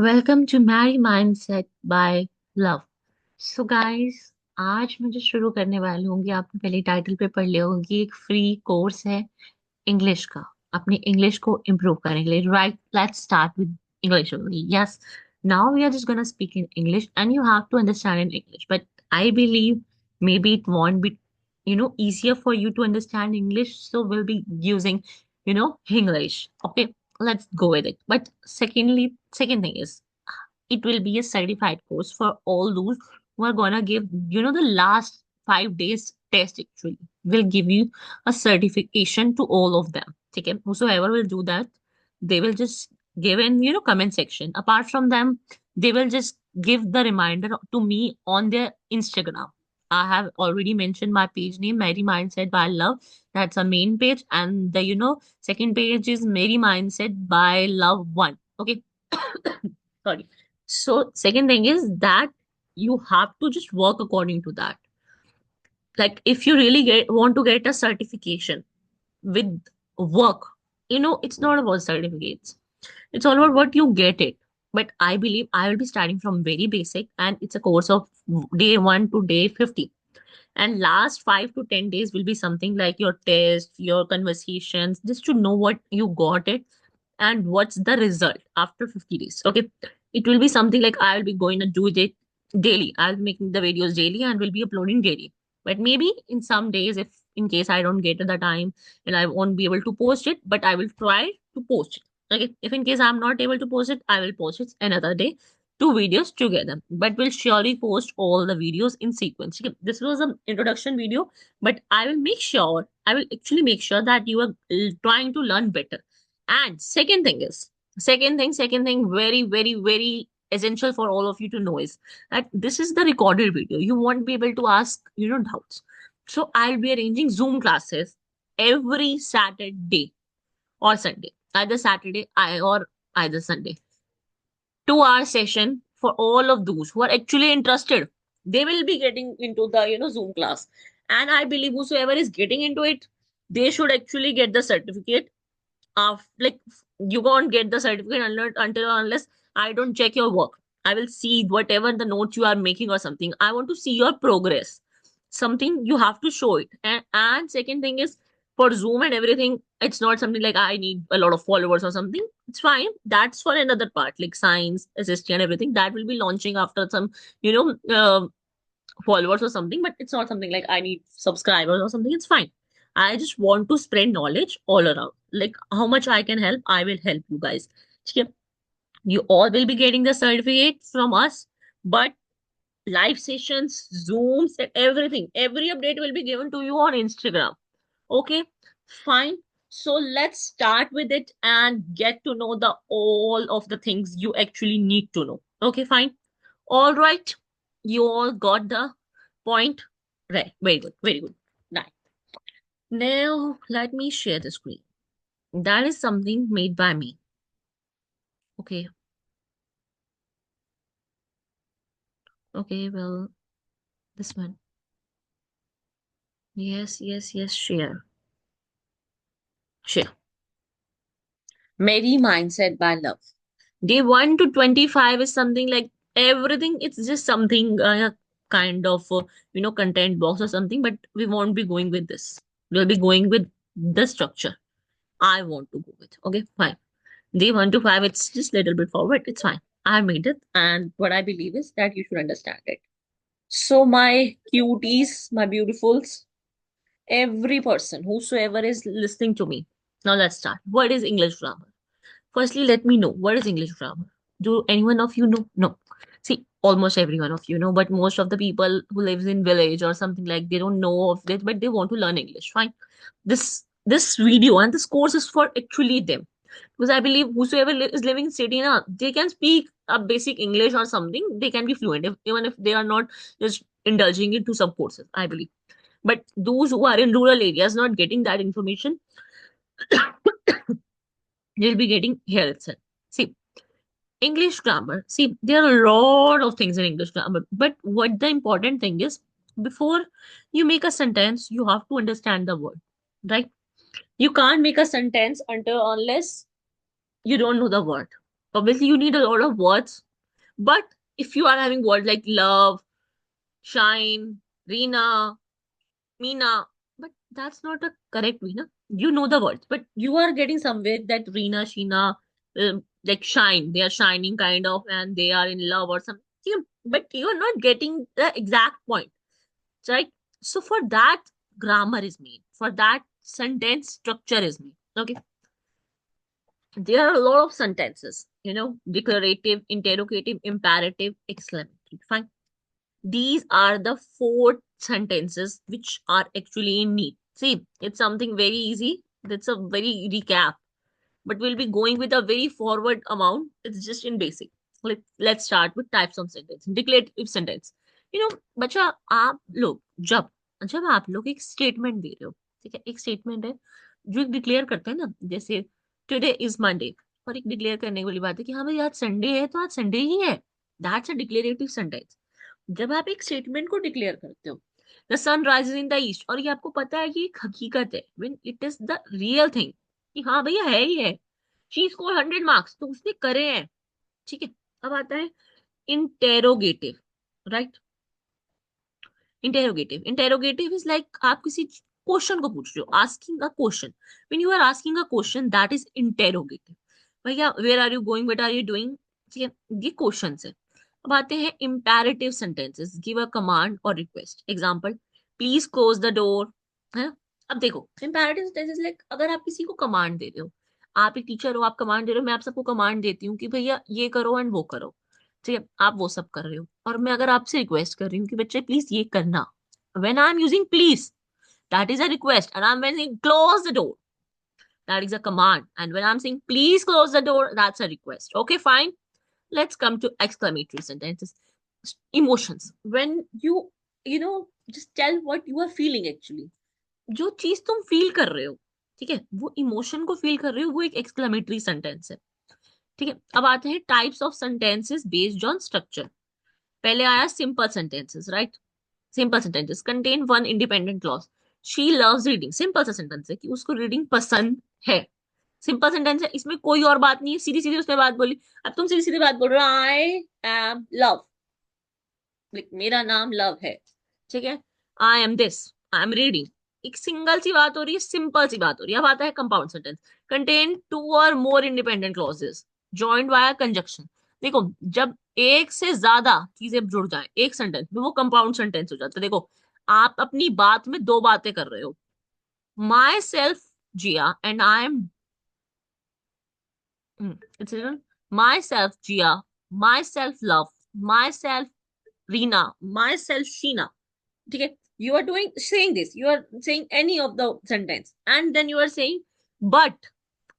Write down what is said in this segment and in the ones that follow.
Welcome to मैरी mindset by love. So guys, आज मैं जो शुरू करने वाली हूँ कि आपने पहले टाइटल पे पढ़ लिया होगा कि एक फ्री कोर्स है इंग्लिश का, अपनी इंग्लिश को इम्प्रूव करने के लिए। Right, let's start with English only. Yes, now we are just gonna speak in English and you have to understand in English, but I believe maybe it won't be easier for you to understand English, so we'll be using English. Okay, let's go with it. But second thing is, it will be a certified course for all those who are gonna give the last 5 days test. Actually will give you a certification to all of them. Okay, whosoever will do that, they will just give in comment section. Apart from them, they will just give the reminder to me on their Instagram. I have already mentioned my page name, Mary Mindset by Love. That's a main page, and the second page is Mary Mindset by Love One. Okay. Sorry. So second thing is that you have to just work according to that. Like if you really want to get a certification with work, it's not about certificates. It's all about what you get it. But I believe I will be starting from very basic, and it's a course of day 1 to day 50. And last 5 to 10 days will be something like your test, your conversations, just to know what you got it and what's the result after 50 days. Okay, it will be something like I'll be going to do it daily. I'll be making the videos daily and will be uploading daily. But maybe in some days, if in case I don't get the time and I won't be able to post it, but I will try to post it. Okay, if in case I'm not able to post it, I will post it another day, two videos together, but we'll surely post all the videos in sequence. Okay, this was an introduction video, but I will actually make sure that you are trying to learn better. And second thing, very, very, very essential for all of you to know is that this is the recorded video. You won't be able to ask, doubts. So I'll be arranging Zoom classes every Saturday or Sunday, either Saturday or either Sunday. 2 hour session for all of those who are actually interested. They will be getting into the, Zoom class. And I believe whosoever is getting into it, they should actually get the certificate of like you won't get the certificate until unless I don't check your work. I will see whatever the notes you are making or something. I want to see your progress. Something you have to show it. And second thing is, for Zoom and everything, it's not something like I need a lot of followers or something. It's fine. That's for another part, like science, assist and everything. That will be launching after some, you know, followers or something, but it's not something like I need subscribers or something. It's fine. I just want to spread knowledge all around. Like how much I can help, I will help you guys. Okay. You all will be getting the certificate from us, but live sessions, Zooms, and everything, every update will be given to you on Instagram. Okay, fine. So let's start with it and get to know the all of the things you actually need to know. Okay, fine. All right. You all got the point? Right. Very good. Very good. Right. Now, let me share the screen. That is something made by me. Okay. Okay. Well, this one. Yes, yes, yes. Share. Share. Mary Mindset by Love. Day 1 to 25 is something like everything. It's just something kind of, content box or something, but we won't be going with this. We'll be going with the structure I want to go with. Okay, fine. Day 1 to 5, it's just a little bit forward. It's fine. I made it. And what I believe is that you should understand it. So, my cuties, my beautifuls, every person, whosoever is listening to me, now let's start. What is English grammar? Firstly, let me know what is English grammar. Do anyone of you know? No. See, almost every one of you know, but most of the people who lives in village or something like they don't know of it, but they want to learn English. Fine. This video and this course is for actually them, because I believe whosoever is living in city now, they can speak a basic English or something. They can be fluent even if they are not just indulging into some courses. I believe, but those who are in rural areas not getting that information, they'll be getting here itself. See, English grammar. See, there are a lot of things in English grammar, but what the important thing is, before you make a sentence, you have to understand the word, right? You can't make a sentence until unless you don't know the word. Obviously, you need a lot of words, but if you are having words like love, shine, Reena, Meena, but that's not a correct Meena. You know the words, but you are getting somewhere that Reena, Sheena, like shine. They are shining kind of, and they are in love or something. But you are not getting the exact point, right? So for that, grammar is made. For that, sentence structure is made. Okay, there are a lot of sentences. Declarative, interrogative, imperative, exclamatory. Fine. These are the four sentences which are actually in need. See, it's something very easy. That's a very recap, but we'll be going with a very forward amount. It's just in basic. Let's start with types of sentence. Declarative sentence. बच्चा आप लोग जब जब आप लोग एक statement दे रहे हो, ठीक है, एक स्टेटमेंट है जो एक डिक्लेयर करते हैं ना, जैसे टुडे इज मंडे, और एक डिक्लेयर करने वाली बात है कि हाँ भाई आज संडे है तो आज संडे ही है। That's a declarative sentence. जब आप एक स्टेटमेंट को डिक्लेयर करते हो, the sun rises in the east, और ये आपको पता है कि एक हकीकत है, when it is the real thing, कि हाँ भैया है ही है, शी स्कोर 100 मार्क्स तो उसने करे हैं, ठीक है। अब आता है interrogative, right. Interrogative is like आप किसी क्वेश्चन को पूछ रहे हो, asking a question. When you are asking a question, that is interrogative. भैया where are you going, what are you doing, ठीक है, ये क्वेश्चन है। अब आते हैं imperative sentences, give a command और request. Example, please close the door, है। अब देखो इम्पेरेटिव सेंटेंसेस लाइक अगर आप किसी को कमांड दे रहे हो, आप एक टीचर हो, आप कमांड दे रहे हो, मैं आप सबको कमांड देती हूँ कि भैया ये करो एंड वो करो, ठीक है, आप वो सब कर रहे हो, और मैं अगर आपसे रिक्वेस्ट कर रही हूँ कि बच्चे प्लीज ये करना, when I am using please, that is a request, and I M saying close the door, that is a command, and when I'm saying please close the door, that's a request. Okay, fine. Let's come to exclamatory sentences. Emotions, when you just tell what you are feeling actually, जो चीज तुम feel कर रहे हो, ठीक है, वो emotion को फील कर रहे हो, वो एक एक्सक्लेमेटरी सेंटेंस है, ठीक है। अब आते हैं types of sentences based on structure. पहले आया simple sentences, right. Simple sentences contain one independent clause. She loves reading, simple सा सेंटेंस है कि उसको रीडिंग पसंद है। सिंपल सेंटेंस है, इसमें कोई और बात नहीं है, सीधी सीधी उसने बात बोली। अब तुम सीधी सीधी बात बोल रहे हो, आई एम लव, मेरा नाम लव है, ठीक है, I am this, I am reading. एक सिंगल सी बात हो रही है, सिंपल सी बात हो रही है। अब आता है कंपाउंड सेंटेंस, कंटेन टू और more independent clauses joined by conjunction. देखो, जब एक से ज्यादा चीजें जुड़ जाए एक सेंटेंस में, वो कंपाउंड सेंटेंस हो जाता है। देखो, आप अपनी बात में दो बातें कर रहे हो, myself Jiya and I am, it's written myself Jia, myself love, myself Reena, myself Sheena. ठीक है, you are doing saying this, you are saying any of the sentence, and then you are saying but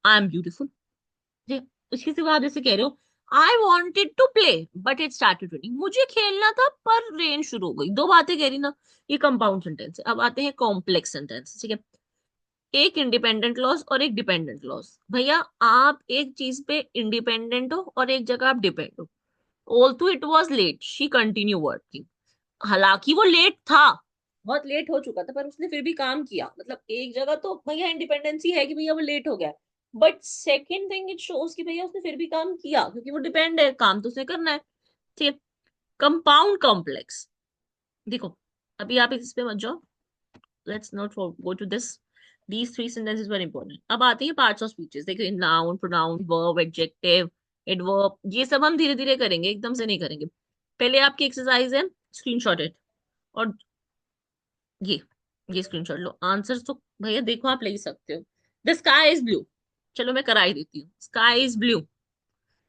I am beautiful, ठीक है। उसके सिवा आप जैसे कह रहे हो, I wanted to play but it started raining, मुझे खेलना था पर रेन शुरू हो गई, दो बातें कह रही ना। ये कंपाउंड सेंटेंस है। अब आते हैं कॉम्प्लेक्स सेंटेंस, ठीक है। एक इंडिपेंडेंट क्लॉज और एक डिपेंडेंट क्लॉज। भैया आप एक चीज पे इंडिपेंडेंट हो और एक जगह आप डिपेंड हो। Although it was late she continue working, हालांकि वो लेट था, बहुत लेट हो चुका था, पर उसने फिर भी काम किया। मतलब एक जगह तो भैया इंडिपेंडेंसी है कि भैया वो लेट हो गया, but second thing it shows कि भैया उसने फिर भी काम किया, क्योंकि वो डिपेंड है, काम तो उसने करना है, ठीक है। कंपाउंड कॉम्प्लेक्स, देखो, अभी आप इस पे मत जाओ, let's not go to this. These three sentences were important. अब आती है पार्ट्स ऑफ स्पीचेस। देखिए, noun, pronoun, verb, adjective, adverb, ये सब हम धीरे धीरे करेंगे, एकदम से नहीं करेंगे। पहले आपकी एक्सरसाइज है, स्क्रीनशॉट इट, और ये ये स्क्रीनशॉट लो। आंसर्स तो भैया देखो आप ले ही सकते हो। द स्काई इज ब्लू, चलो मैं करा ही देती हूँ, स्काई इज ब्लू।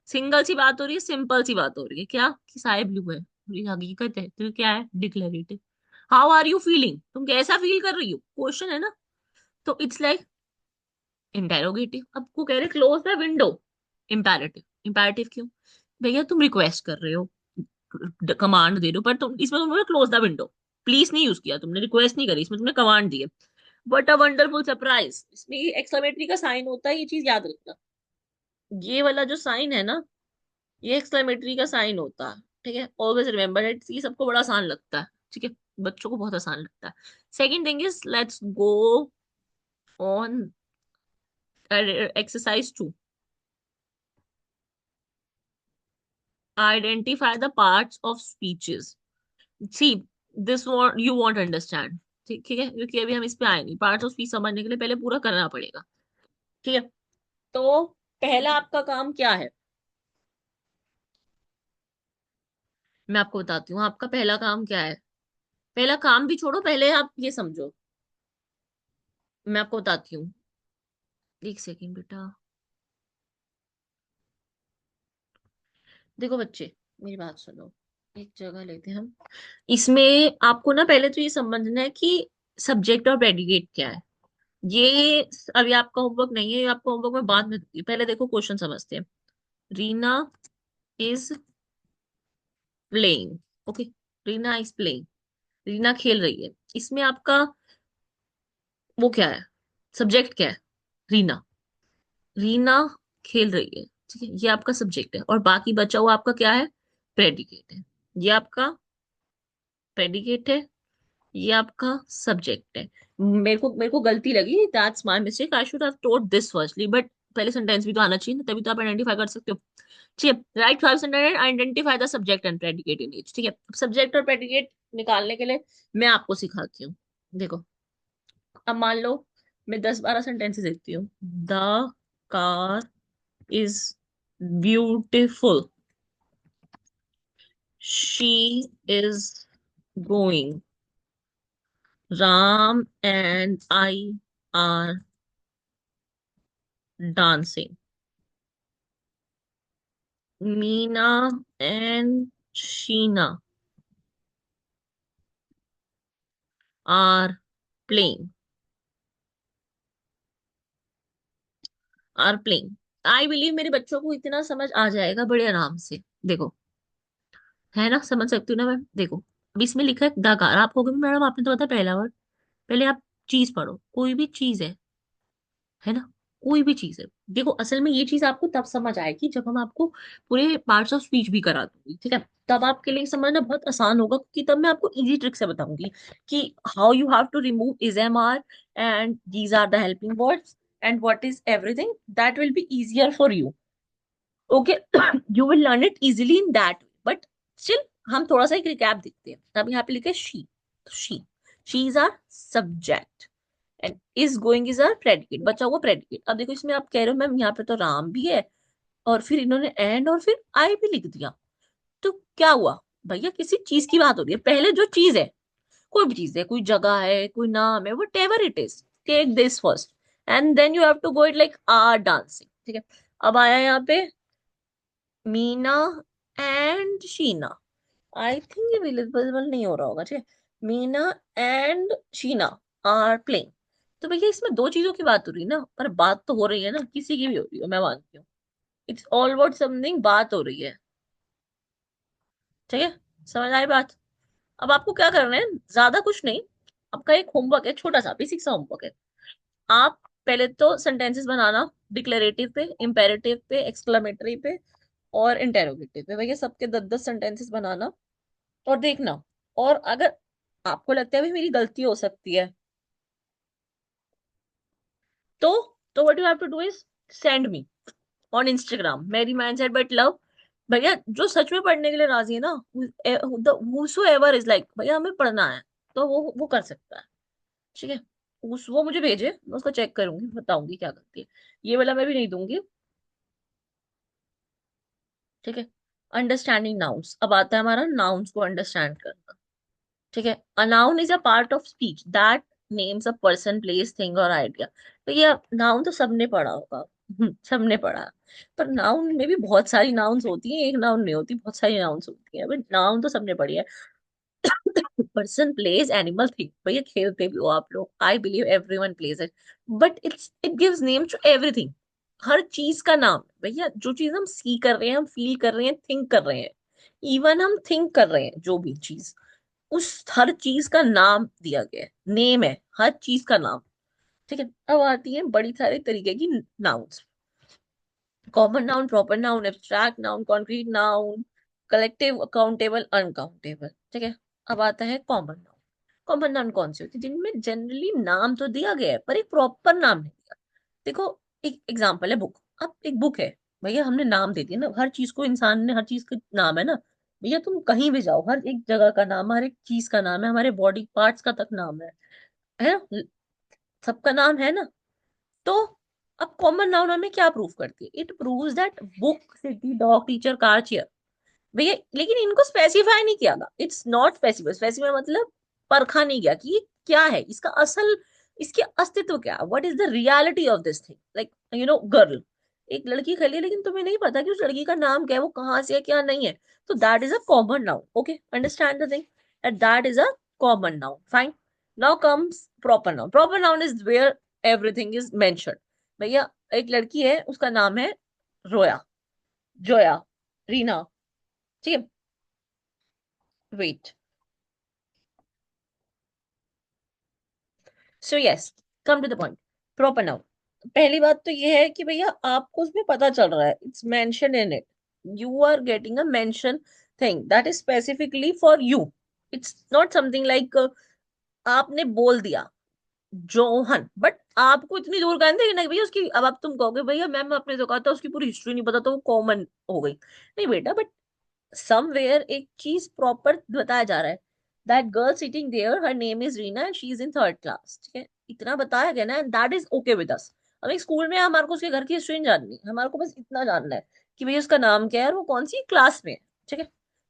सिंगल सी बात हो रही है, सिंपल सी बात हो रही है, क्या कि स्काई ब्लू है, ये हकीकत है, तो क्या है, declarative. How are you feeling, तुम कैसा फील कर रही हो, क्वेश्चन है ना, तो इट्स लाइक इंटेरोगेटिव। अब को कह रहे close the window, imperative. Imperative क्यों, भैया तुम रिक्वेस्ट कर रहे हो, कमांड दे रहे हो, पर तुम इसमें तुमने क्लोज द विंडो, प्लीज नहीं यूज किया, तुमने रिक्वेस्ट नहीं करी, इसमें तुमने कमांड दी है। बट अ वंडरफुल सरप्राइज, इसमें एक्सक्लेमेटरी का साइन होता है, ये चीज याद रखना। ये वाला जो साइन है ना, ये एक्सक्लेमेटरी का साइन होता है, ठीक है। ऑलवेज रिमेम्बर इट, ये सबको बड़ा आसान लगता है, ठीक है, बच्चों को बहुत आसान लगता है। Second thing is, let's go on exercise 2। Identify the parts of speeches. See, this want you want understand. ठीक ठीक है, क्योंकि अभी हम इस पे आए नहीं, पार्ट्स ऑफ स्पीच समझने के लिए पहले पूरा करना पड़ेगा। ठीक है, तो पहला आपका काम क्या है, मैं आपको बताती हूँ आपका पहला काम क्या है। पहला काम भी छोड़ो, पहले आप ये समझो, मैं आपको बताती हूँ। एक सेकेंड बेटा, देखो बच्चे, मेरी बात सुनो, एक जगह लेते हैं हम। इसमें आपको ना पहले तो ये समझना है कि सब्जेक्ट और प्रेडिकेट क्या है। ये अभी आपका होमवर्क नहीं है, ये आपका होमवर्क मैं बाद में दूंगी, पहले देखो क्वेश्चन समझते हैं। Reena is playing. Okay, Reena is playing, Reena खेल रही है। इसमें आपका वो क्या है, सब्जेक्ट क्या है, रीना। रीना खेल रही है, ठीक है, ये आपका सब्जेक्ट है, और बाकी बचा हुआ आपका क्या है, प्रेडिकेट है। ये आपका प्रेडिकेट है, ये आपका सब्जेक्ट है। मेरे को गलती लगी, that's my mistake, I should have told this firstly, but पहले सेंटेंस भी तो आना चाहिए ना, तभी तो आप आइडेंटिफाई कर सकते हो। ठीक है, right five sentence, identify the subject and predicate in each. ठीक है, सब्जेक्ट और प्रेडिकेट निकालने के लिए मैं आपको सिखाती हूँ। देखो, अब मान लो मैं 10-12 सेंटेंसेस लिखती हूँ। The car is beautiful, she is going, Ram and I R dancing, Meena and Sheena are playing, are playing। I believe मेरे बच्चों को इतना समझ आ जाएगा बड़े आराम से। देखो, है ना, समझ सकती हूँ ना मैं। देखो, अब इसमें लिखा है दगार, आप कहोगे मैडम आपने तो बताया पहला वर्ड। पहले आप चीज पढ़ो, कोई भी चीज है ना, कोई भी चीज है। देखो, असल में ये चीज आपको तब समझ आएगी जब हम आपको पूरे पार्ट्स ऑफ स्पीच भी करा दूंगी, ठीक है। तब आपके लिए समझना बहुत आसान होगा, क्योंकि तब मैं आपको इजी ट्रिक से बताऊंगी कि how you have to remove is am are and these are the helping words and what is everything, that will be easier for you. Okay, you will learn it easily in that, but still हम थोड़ा सा एक recap देखते हैं। अब यहाँ पे लिखे she, she is are subject and is going is are predicate, बचा हुआ प्रेडिकेट। अब देखो, इसमें आप कह रहे हो मैम यहाँ पे तो राम भी है, और फिर इन्होंने एंड और फिर आई भी लिख दिया, तो क्या हुआ। भैया, किसी चीज की बात हो रही है, पहले जो चीज है, कोई भी चीज है, कोई जगह है, कोई नाम है, whatever it is, take this first and then you have to go it like are dancing. ठीक है, अब आया यहाँ पे Meena and Sheena, I think ये विजिबल नहीं हो रहा होगा, ठीक है। Meena and Sheena are playing. तो भैया इसमें दो चीजों की बात हो रही है ना, पर बात तो हो रही है ना, किसी की भी हो रही है, मैं मानती हूँ। इट्स ऑल अबाउट समथिंग, बात हो रही है। ठीक है, समझ आई बात। अब आपको क्या करना है, ज्यादा कुछ नहीं, आपका एक होमवर्क है, छोटा सा बेसिक सा होमवर्क है। आप पहले तो सेंटेंसेस बनाना, डिक्लेरेटिव पे, इंपेरेटिव पे, एक्सक्लेमेटरी पे और इंटेरोगेटिव पे, भैया सबके 10-10 सेंटेंसेस बनाना और देखना। और अगर आपको लगता है भाई मेरी गलती हो सकती है, तो what you have to do is send me on Instagram, मेरी माइंडसेट बट लव। भैया जो सच में पढ़ने के लिए राजी है ना, whosoever इज लाइक भैया हमें पढ़ना है, तो वो कर सकता है। ठीक है, वो मुझे भेजे, मैं उसको चेक करूंगी, बताऊंगी क्या करती है। ये वाला मैं भी नहीं दूंगी। ठीक है, अंडरस्टैंडिंग नाउन्स, अब आता है हमारा नाउन्स को अंडरस्टैंड करना। ठीक है, a noun is a part of speech that names a person, place, thing और आइडिया। तो ये नाउन तो सबने पढ़ा होगा, सबने पढ़ा। पर नाउन में भी बहुत सारी नाउन्स होती हैं, एक नाउन नहीं होती, बहुत सारी नाउन्स होती हैं, बट नाउन तो सबने पढ़ी है। पर्सन, प्लेस, एनिमल, थिंग, भैया खेलते भी हो आप लोग, I believe everyone pledge it, but it gives name to everything. हर चीज का नाम भैया, जो चीज हम सी कर रहे हैं, हम फील कर रहे हैं, थिंक कर रहे हैं, इवन हम थिंक कर रहे हैं, जो भी चीज, उस हर चीज का नाम दिया गया है, नेम है हर चीज का नाम। ठीक है, अब आती है बड़ी सारे तरीके की nouns. Common noun, proper noun, abstract noun, concrete noun, collective, accountable, uncountable. ठीक है, अब आता है कॉमन नाउन। कॉमन नाउन कौन सी होती है, जिनमें जनरली नाम तो दिया गया है पर एक प्रॉपर नाम नहीं दिया। देखो, एक एग्जांपल है बुक। अब एक बुक है, भैया हमने नाम दे दिया ना हर चीज को, इंसान ने हर चीज का नाम है ना। भैया तुम कहीं भी जाओ, हर एक जगह का नाम है, हर एक चीज का नाम है, हमारे बॉडी पार्ट्स का तक नाम है ना, सबका नाम है ना। तो अब कॉमन नाउन हमें क्या प्रूव करती है? It proves that book, city, dog, teacher, car, chair. भैया लेकिन इनको स्पेसिफाई नहीं किया गया, इट्स नॉट स्पेसिफाई, स्पेसिफाई मतलब परखा नहीं गया कि ये क्या है, इसका असल, इसके अस्तित्व क्या, what is the reality of this thing, like girl, एक लड़की खड़ी है लेकिन तुम्हें नहीं पता कि उस लड़की का नाम क्या है, वो कहाँ से है, क्या नहीं है। तो that is a common noun, okay, understand the thing, that is a common noun, fine. Now comes proper noun. Proper noun is where everything is mentioned. भैया एक लड़की है, उसका नाम है रोया, जोया, रीना, ठीक है, wait, so yes, come to the point. Proper noun, पहली बात तो ये है कि भैया आपको उसमें पता चल रहा है, it's mention in it, you are getting a mention thing that is specifically for you. It's not something like आपने बोल दिया जोहन, बट आपको इतनी दूर कहते हैं कि नहीं भैया उसकी, अब आप तुम कहोगे भैया मैम आपने जो कहा था उसकी पूरी हिस्ट्री नहीं पता तो वो कॉमन हो गई, नहीं बेटा, बट समवेयर एक चीज प्रॉपर बताया जा रहा है, that girl sitting there her name is Reena and she is in third class, ठीक है, इतना बताया गया ना, and that is okay with us. हमें स्कूल में हमारे को उसके घर की हिस्ट्री नहीं जाननी, हमारे को बस इतना जानना है कि भैया उसका नाम क्या है और वो कौन सी क्लास में है, ठीक है,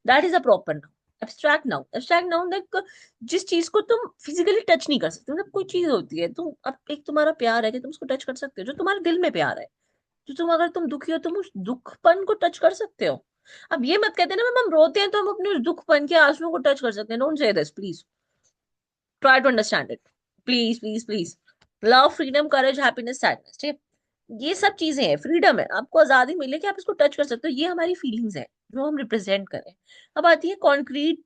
that is a proper noun. Abstract noun, abstract noun like जिस चीज को तुम फिजिकली टच नहीं कर सकते, मतलब कोई चीज होती है, तुम अब एक तुम्हारा प्यार है कि तुम उसको टच कर सकते हो, जो तुम्हारे दिल में प्यार है, जो तुम अगर तुम दुखी हो तुम उस दुखपन को टच कर सकते हो। अब ये मत कहते ना मैम हम रोते हैं तो हम अपने उस दुखपन के आंसुओं को टच कर सकते हैं, don't say this please, try to understand it, please please please. Love, freedom, courage, happiness, sadness, ठीक है, ये सब चीजें हैं, फ्रीडम है, आपको आजादी मिले कि आप इसको टच कर सकते हो, ये हमारी फीलिंग्स है जो हम रिप्रेजेंट करें। अब आती है कॉन्क्रीट,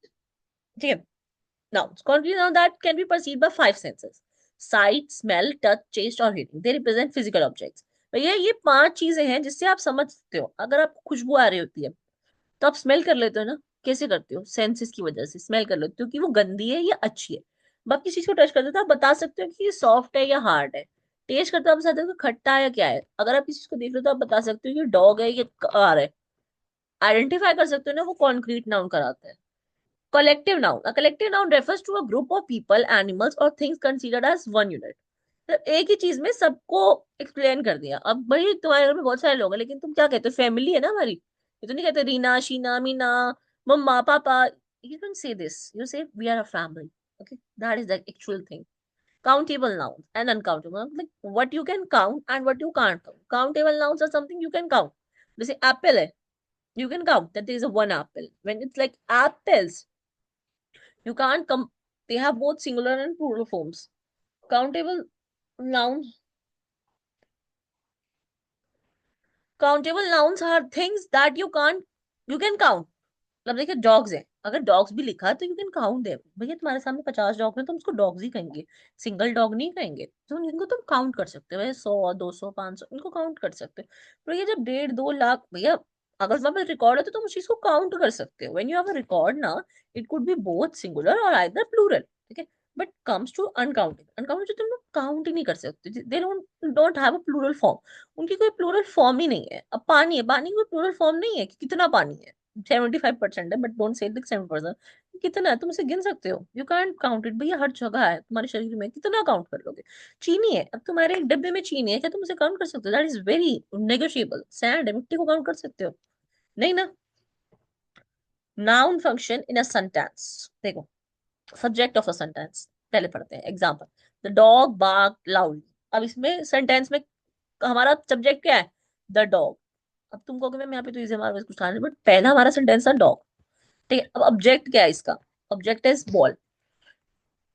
ठीक है, nouns. Concrete noun that can be perceived by five senses: sight, smell, touch, taste और hearing. They represent physical objects. भैया ये पांच चीजें हैं जिससे आप समझ सकते हो, अगर आपको खुशबू आ रही होती है तो आप स्मेल कर लेते हो ना, कैसे करते हो? सेंसेस की वजह से स्मेल कर लेते हो कि वो गंदी है या अच्छी है। अब आप किसी चीज को टच करते हो तो आप बता सकते हो कि ये सॉफ्ट है या हार्ड है। टेस्ट करते हो आप बता सकते हो कि खट्टा है या क्या है। अगर आप किसी चीज को देख रहे हो तो आप बता सकते हो कि डॉग है या कार है। आइडेंटिफाई कर सकते हो ना, वो कॉन्क्रीट नाउन कराता है। Collective noun. A collective noun refers to a group of people, animals or things considered as one unit. तो एक ही चीज में सबको एक्सप्लेन कर दिया। अब भाई तुम्हारे घर में बहुत सारे लोग हैं लेकिन तुम क्या कहते हो? फैमिली है ना हमारी, ये तो नहीं कहते रीना, शीना, मीना, मम्मा, पापा। You don't say this. You say we are a family. Okay, that is the actual thing. Countable nouns and uncountable nouns, like what you can count and what you can't count. Countable nouns are something you can count. जैसे apple है, you can count that there is a one apple. When it's like apples, you can't come. They have both singular and plural forms. Countable nouns. Countable nouns are things that you can't. You can count. मतलब देखिए dogs है, अगर dogs भी लिखा है तो you can count है। भैया तुम्हारे सामने 50 डॉग हैं तो हम उसको डॉग्स ही कहेंगे, सिंगल डॉग नहीं कहेंगे। तो इनको तुम काउंट कर सकते हो, 100, 200, 500 इनको काउंट कर सकते हो। तो ये जब 1.5, 2 लाख, भैया अगर तुम्हारे पास रिकॉर्ड है तो तुम उस चीज को काउंट कर सकते हो। When you have a record ना, it could be both singular और आइदर प्लूरल, ठीक है। But comes to uncountable, uncountable जो तुम लोग काउंट ही नहीं कर सकते, they don't don't have a plural form. उनकी कोई प्लूरल फॉर्म ही नहीं है। अब पानी है, पानी की कोई प्लूरल फॉर्म नहीं है कि कितना पानी है, 75% है, बट डोंट से लाइक 7%। कितना है तुम इसे गिन सकते हो? You can't count it. भैया हर जगह है तुम्हारे शरीर में, कितना काउंट कर लोगे? चीनी है, अब तुम्हारे एक डिब्बे में चीनी है, क्या तुम उसे काउंट कर सकते हो? That is very negotiable. Sand है, मिट्टी को काउंट कर सकते हो? नहीं ना। Noun function in a sentence, देखो, सब्जेक्ट ऑफ अ सेंटेंस पहले पढ़ते हैं। Example, the dog barked loudly. अब इसमें सेंटेंस में हमारा सब्जेक्ट क्या है? The dog. अब तुम कहोगे मैम यहाँ पे तो इसे हमारे पास कुछ था नहीं, बट पहला हमारा सेंटेंस था डॉग, ठीक है। अब ऑब्जेक्ट क्या है इसका? Object is ball.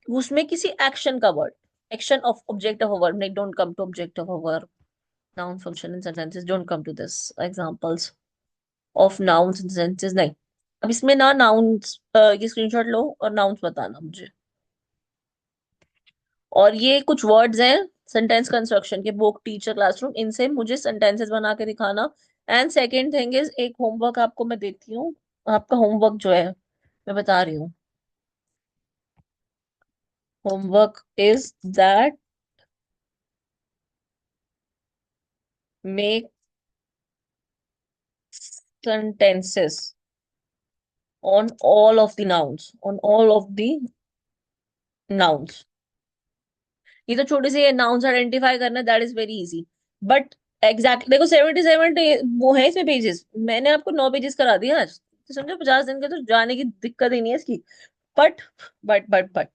उसमें किसी एक्शन का word, action of object of a verb, नहीं, don't come to object of a verb. Noun function in sentences don't come to this. Examples of nouns in sentences, नहीं। अब इसमें ना nouns, ये screenshot लो और नाउन्स बताना मुझे। और ये कुछ वर्ड्स हैं सेंटेंस कंस्ट्रक्शन के, बुक, टीचर, क्लासरूम, इनसे मुझे सेंटेंसेस बना के दिखाना। एंड सेकेंड थिंग इज, एक होमवर्क आपको मैं देती हूँ। आपका होमवर्क जो है मैं बता रही हूँ, homework is that make sentences on all of the nouns, on all of the nouns. ये तो छोटे से नाउन्स आइडेंटिफाई करना, that is very easy. But exact देखो 77 वो है इसमें पेजेस, मैंने आपको 9 पेजेस करा दिया आज, तो समझो 50 दिन के तो जाने की दिक्कत ही नहीं है इसकी। But but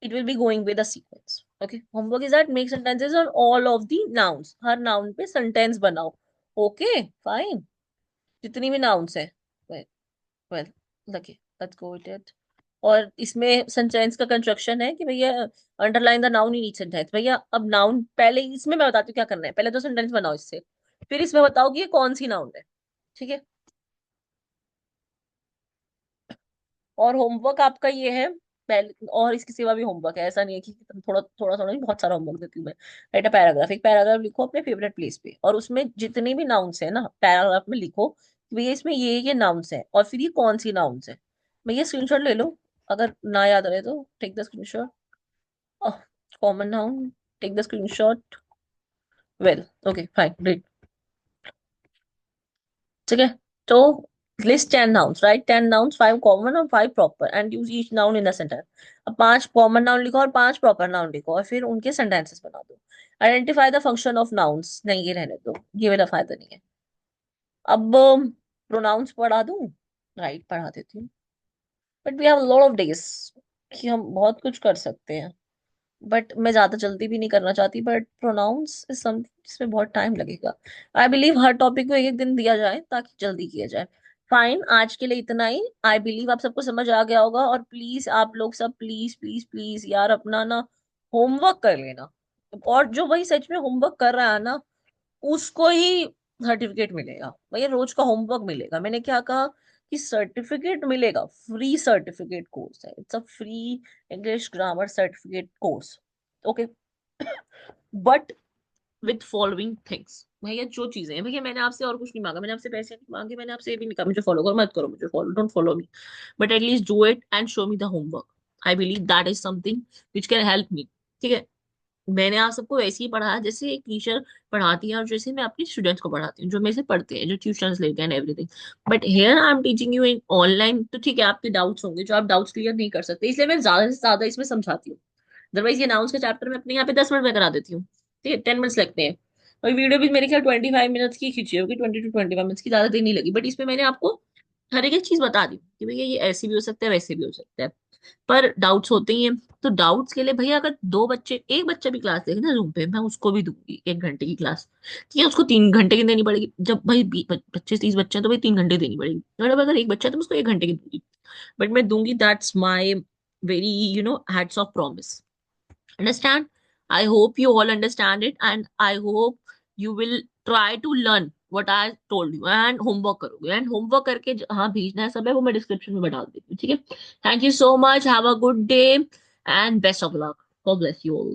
it will be going with a sequence. Okay. Homework is that make sentences on all of the nouns. Her noun पे sentence बनाओ. Okay, fine. जितनी भी nouns है. Well, well, okay, let's go with it. और इसमें sentence का construction है कि भैया underline the noun in each sentence. भैया अब नाउन पहले इसमें मैं बताती हूँ क्या करना है, पहले तो सेंटेंस बनाओ इससे, फिर इसमें बताओ कि ये कौन सी नाउन है। ठीक है। और होमवर्क आपका ये है पहले, और इसके सिवा भी होमवर्क है, ऐसा नहीं है कि तुम थोड़ा थोड़ा थोड़ा नहीं, बहुत सारा होमवर्क देती हूँ मैं। राइट अ पैराग्राफ, एक पैराग्राफ लिखो अपने फेवरेट प्लेस पे, और उसमें जितनी भी नाउन्स है ना पैराग्राफ में लिखो कि भैया इसमें ये नाउन्स है और फिर ये कौन सी नाउन्स है। भैया स्क्रीनशॉट ले लो, अगर ना याद रहे तो take the screenshot. Common noun, take the screenshot. Well, okay fine, great. ठीक है। तो list 10 nouns, right, 10 nouns, 5 common और 5 proper, and use each noun in the sentence. अब 5 कॉमन नाउन लिखो और 5 प्रॉपर नाउन लिखो और फिर उनके सेंटेंसेस बना दो। Identify the function of nouns, नहीं ये रहने दो, ये वाला फायदा नहीं है। अब प्रोनाउंस पढ़ा दूं? राइट, पढ़ा देती हूँ। But we have lot of days कि हम बहुत कुछ कर सकते हैं, बट मैं ज्यादा जल्दी भी नहीं करना चाहती, बट प्रोनाउंस इज समथिंग जिसमें बहुत टाइम लगेगा। आई बिलीव हर टॉपिक को एक एक दिन दिया जाए ताकि जल्दी किया जाए। फाइन, आज के लिए इतना ही। आई बिलीव आप सबको समझ आ गया होगा, और प्लीज आप लोग सब प्लीज प्लीज प्लीज यार अपना ना होमवर्क कर लेना। और जो भाई सच में होमवर्क कर रहा है ना, उसको ही सर्टिफिकेट मिलेगा। भैया रोज का होमवर्क मिलेगा, मैंने क्या कहा कि सर्टिफिकेट मिलेगा, फ्री सर्टिफिकेट कोर्स है, it's a free English grammar certificate course. Okay. But with following things, भैया जो चीजें हैं, भैया मैंने आपसे और कुछ नहीं मांगा, मैंने आपसे पैसे नहीं मांगे, मैंने आपसे ये भी नहीं कहा मुझे फॉलो करो, मत करो मुझे follow, don't follow me, but at least do it and show me the homework. I believe that is something which can help me. ठीक है। मैंने आप सबको वैसे ही पढ़ाया जैसे एक टीचर पढ़ाती है, और जैसे मैं अपने स्टूडेंट्स को पढ़ाती हूँ जो मेरे से पढ़ते हैं, जो ट्यूशंस लेते हैं, everything. But here I am teaching you in online, तो ठीक है आपके डाउट्स होंगे जो आप डाउट्स क्लियर नहीं कर सकते, इसलिए मैं ज्यादा से ज्यादा इसमें समझाती हूँ। अदरवाइज ये नाउन्स का चैप्टर मैं अपने यहाँ पे 10 मिनट में करा देती हूँ। ठीक है, 10 मिनट्स लगते हैं। और वीडियो भी मेरे ख्याल 25 मिनट्स की खींची होगी, 20 to 25 मिनट्स की, ज्यादा देर नहीं लगी, बट इसमें मैंने आपको हर एक चीज बता दी कि भैया ये ऐसे भी हो सकता है, वैसे भी हो सकता है। पर डाउट्स होते ही हैं, तो डाउट्स के लिए भैया अगर दो बच्चे, एक बच्चा भी क्लास देखे ना जूम पे, मैं उसको भी दूंगी 1 घंटे की क्लास। ठीक है, उसको 3 घंटे की देनी पड़ेगी, जब भाई 25 30 बच्चे हैं तो भाई 3 घंटे देनी पड़ेगी, और अब अगर एक बच्चा है तो मैं उसको 1 घंटे की दूंगी। बट मैं दूंगी, that's my very hats off promise. Understand? I hope you all understand it, and I hope you will try to learn what I told you, and homework करोगे, and homework करके हाँ भेजना है सब है, वो मैं डिस्क्रिप्शन में डाल देती हूँ। ठीक है। Thank you so much, have a good day and best of luck, God bless you all.